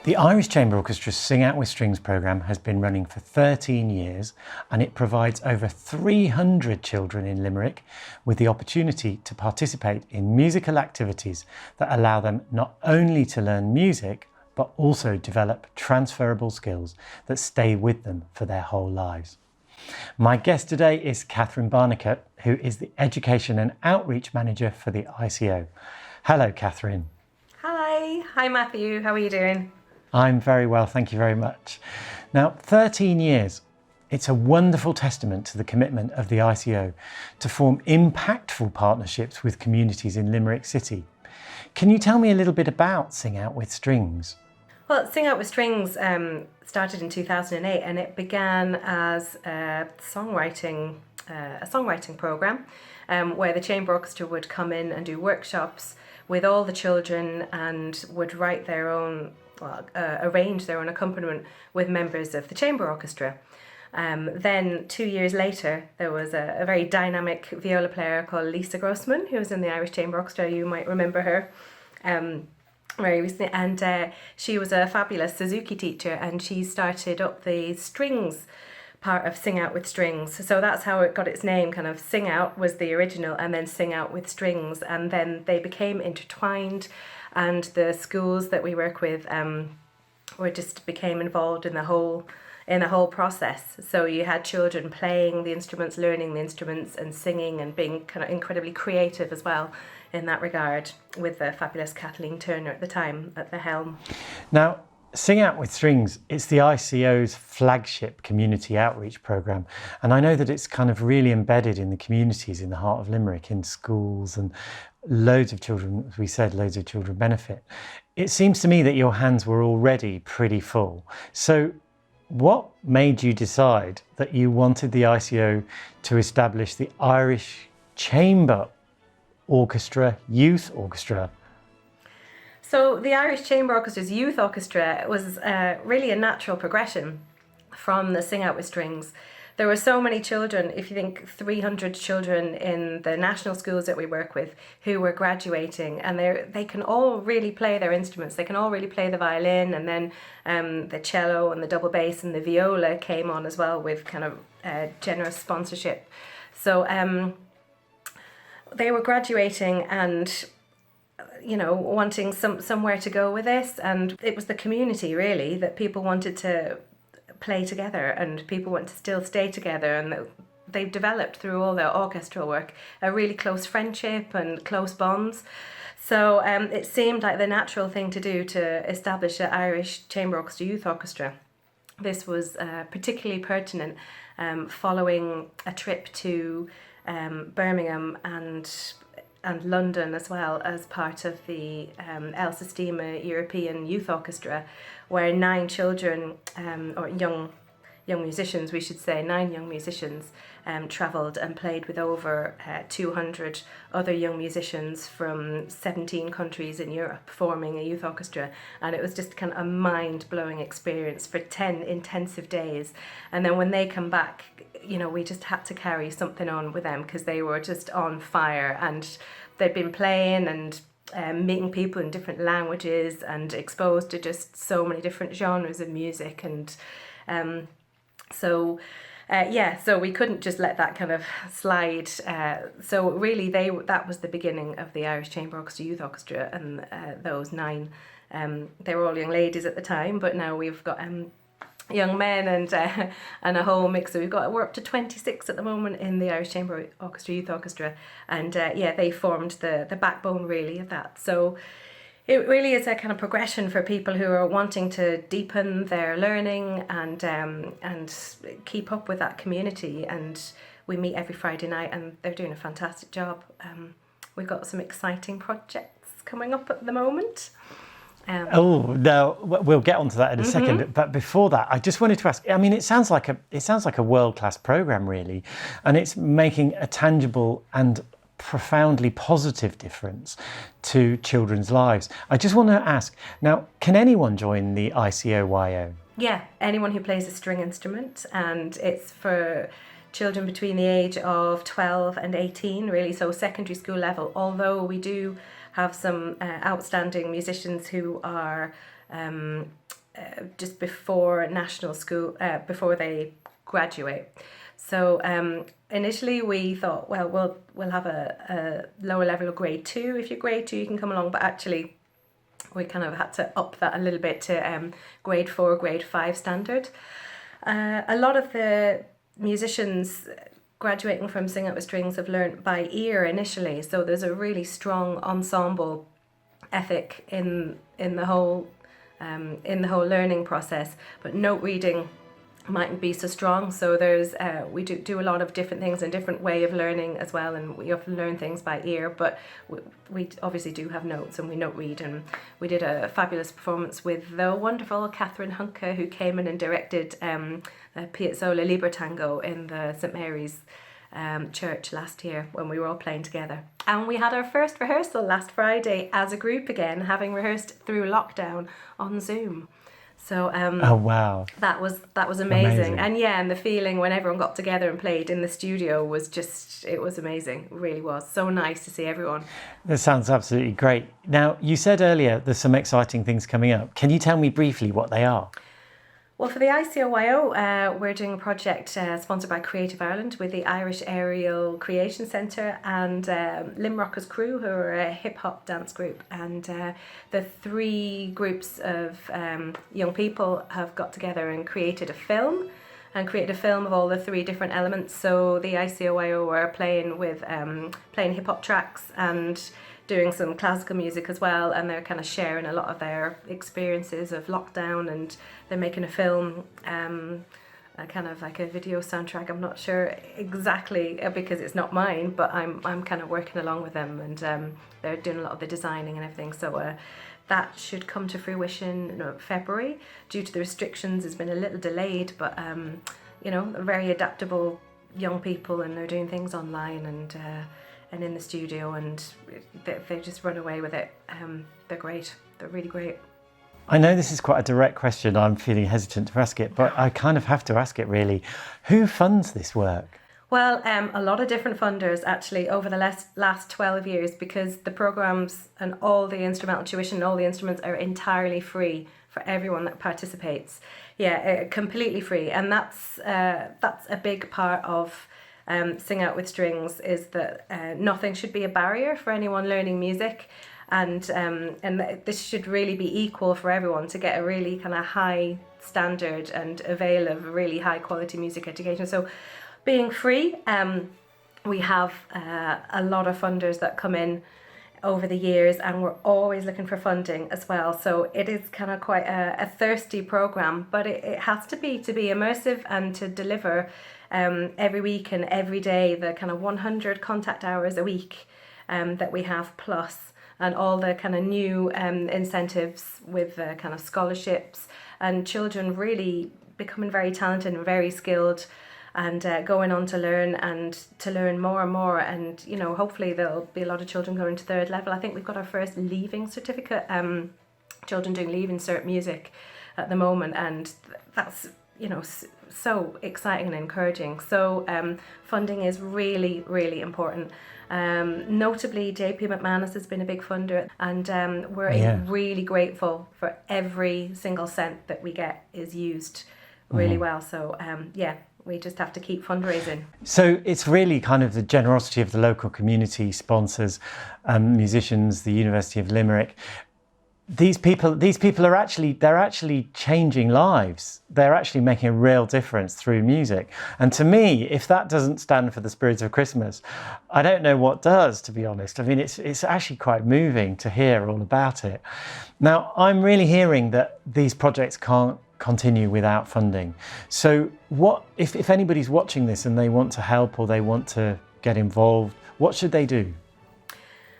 The Irish Chamber Orchestra's Sing Out with Strings programme has been running for 13 years, and it provides over 300 children in Limerick with the opportunity to participate in musical activities that allow them not only to learn music but also develop transferable skills that stay with them for their whole lives. My guest today is Kathrine Barnecutt, who is the Education and Outreach Manager for the ICO. Hello, Kathrine. Hi Matthew, how are you doing? I'm very well, thank you very much. Now, 13 years, it's a wonderful testament to the commitment of the ICO to form impactful partnerships with communities in Limerick City. Can you tell me a little bit about Sing Out with Strings? Well, Sing Out with Strings started in 2008, and it began as a songwriting program where the Chamber Orchestra would come in and do workshops with all the children and would write their own, arrange their own accompaniment with members of the Chamber Orchestra. Then 2 years later, there was a very dynamic viola player called Lisa Grossman, who was in the Irish Chamber Orchestra. You might remember her very recently. And she was a fabulous Suzuki teacher, and she started up the strings part of Sing Out with Strings. So that's how it got its name. Kind of Sing Out was the original, and then Sing Out with Strings, and then they became intertwined, and the schools that we work with became involved in the whole process. So you had children playing the instruments, learning the instruments, and singing, and being kind of incredibly creative as well in that regard, with the fabulous Kathleen Turner at the time at the helm. Now, Sing Out with Strings, it's the ICO's flagship community outreach programme, and I know that it's kind of really embedded in the communities in the heart of Limerick, in schools, and loads of children, as we said, loads of children benefit. It seems to me that your hands were already pretty full. So what made you decide that you wanted the ICO to establish the Irish Chamber Orchestra Youth Orchestra? So the Irish Chamber Orchestra's Youth Orchestra was really a natural progression from the Sing Out with Strings. There were so many children, if you think 300 children in the national schools that we work with, who were graduating, and they can all really play their instruments. They can all really play the violin, and then the cello and the double bass and the viola came on as well with kind of generous sponsorship. So they were graduating and wanting somewhere to go with this, and it was the community really that people wanted to play together, and people want to still stay together, and they've developed through all their orchestral work a really close friendship and close bonds. So it seemed like the natural thing to do to establish an Irish Chamber Orchestra Youth Orchestra. This was particularly pertinent following a trip to Birmingham and London as well, as part of the El Sistema European Youth Orchestra, where 9 children, or young musicians, we should say, 9 young musicians travelled and played with over 200 other young musicians from 17 countries in Europe, forming a youth orchestra. And it was just kind of a mind-blowing experience for 10 intensive days. And then when they come back, we just had to carry something on with them, because they were just on fire, and they'd been playing and meeting people in different languages and exposed to just so many different genres of music. And so we couldn't just let that kind of slide. So really that was the beginning of the Irish Chamber Orchestra Youth Orchestra, and those 9, they were all young ladies at the time, but now we've got young men and a whole mix. So we're up to 26 at the moment in the Irish Chamber Orchestra Youth Orchestra, and they formed the backbone really of that. So it really is a kind of progression for people who are wanting to deepen their learning and keep up with that community. And we meet every Friday night, and they're doing a fantastic job. We've got some exciting projects coming up at the moment. No, we'll get onto that in a second. But before that, I just wanted to ask. I mean, it sounds like a world-class program, really, and it's making a tangible and profoundly positive difference to children's lives. I just want to ask now: can anyone join the ICOYO? Yeah, anyone who plays a string instrument, and it's for children between the age of 12 and 18, really, so secondary school level. Although we do have some outstanding musicians who are just before national school, before they graduate. So initially we thought, well, we'll have a lower level of grade 2. If you're grade 2, you can come along, but actually we kind of had to up that a little bit to grade 4, grade 5 standard. A lot of the musicians graduating from Sing Out with Strings have learned by ear initially, so there's a really strong ensemble ethic in the whole learning process, but note reading mightn't be so strong. So there's we do a lot of different things and different way of learning as well, and we often learn things by ear, but we obviously do have notes and we note read. And we did a fabulous performance with the wonderful Kathrine, who came in and directed Piazzolla Libertango in the St Mary's church last year when we were all playing together. And we had our first rehearsal last Friday as a group again, having rehearsed through lockdown on Zoom. So oh wow, that was amazing. And the feeling when everyone got together and played in the studio was it was amazing. It really was so nice to see everyone. That sounds absolutely great. Now, you said earlier there's some exciting things coming up. Can you tell me briefly what they are? Well, for the ICOYO, we're doing a project sponsored by Creative Ireland with the Irish Aerial Creation Centre and Limerick-based Crew, who are a hip-hop dance group. And the 3 groups of young people have got together and created a film of all the 3 different elements. So the ICOYO were playing hip-hop tracks and doing some classical music as well, and they're kind of sharing a lot of their experiences of lockdown, and they're making a film, kind of like a video soundtrack. I'm not sure exactly because it's not mine, but I'm kind of working along with them, and they're doing a lot of the designing and everything. So that should come to fruition in February. Due to the restrictions, it's been a little delayed, but very adaptable young people, and they're doing things online and in the studio, and they just run away with it. They're great. They're really great. I know this is quite a direct question. I'm feeling hesitant to ask it, but I kind of have to ask it really. Who funds this work? Well, a lot of different funders actually over the last 12 years, because the programmes and all the instrumental tuition, all the instruments are entirely free for everyone that participates. Yeah, completely free. And that's a big part of Sing Out with Strings, is that nothing should be a barrier for anyone learning music, and this should really be equal for everyone to get a really kind of high standard and avail of really high quality music education. So being free, we have a lot of funders that come in over the years, and we're always looking for funding as well. So it is kind of quite a thirsty program, but it has to be immersive and to deliver every week and every day the kind of 100 contact hours a week that we have, plus, and all the kind of new incentives with kind of scholarships, and children really becoming very talented and very skilled, and going on to learn more and more. And hopefully there'll be a lot of children going to 3rd level. I think we've got our first leaving certificate, children doing leaving cert music at the moment, and that's so exciting and encouraging. So funding is really, really important. Notably, JP McManus has been a big funder, and we're really grateful for every single cent that we get is used really well. So we just have to keep fundraising. So it's really kind of the generosity of the local community, sponsors, musicians, the University of Limerick. These people are actually changing lives. They're actually making a real difference through music. And to me, if that doesn't stand for the spirit of Christmas, I don't know what does, to be honest. I mean, it's actually quite moving to hear all about it. Now, I'm really hearing that these projects can't continue without funding. So what if anybody's watching this and they want to help or they want to get involved, what should they do?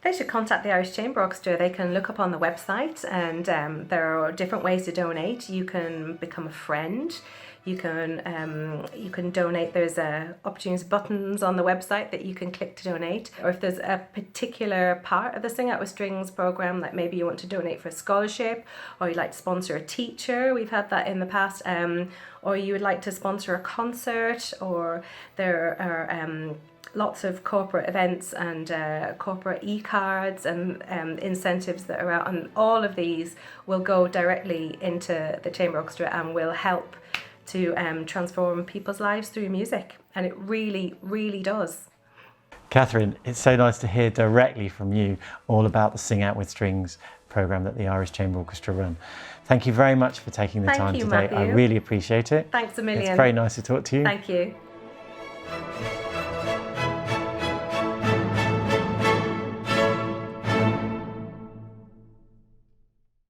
They should contact the Irish Chamber Orchestra. They can look up on the website, and there are different ways to donate. You can become a friend. You can donate. There's opportunities buttons on the website that you can click to donate. Or if there's a particular part of the Sing Out with Strings program, like maybe you want to donate for a scholarship, or you'd like to sponsor a teacher, we've had that in the past, or you would like to sponsor a concert, or there are lots of corporate events and corporate e-cards and incentives that are out, and all of these will go directly into the chamber orchestra and will help to transform people's lives through music, and it really, really does. Kathrine, it's so nice to hear directly from you all about the Sing Out with Strings programme that the Irish Chamber Orchestra run. Thank you very much for taking the time today. Matthew. I really appreciate it. Thanks a million. It's very nice to talk to you. Thank you.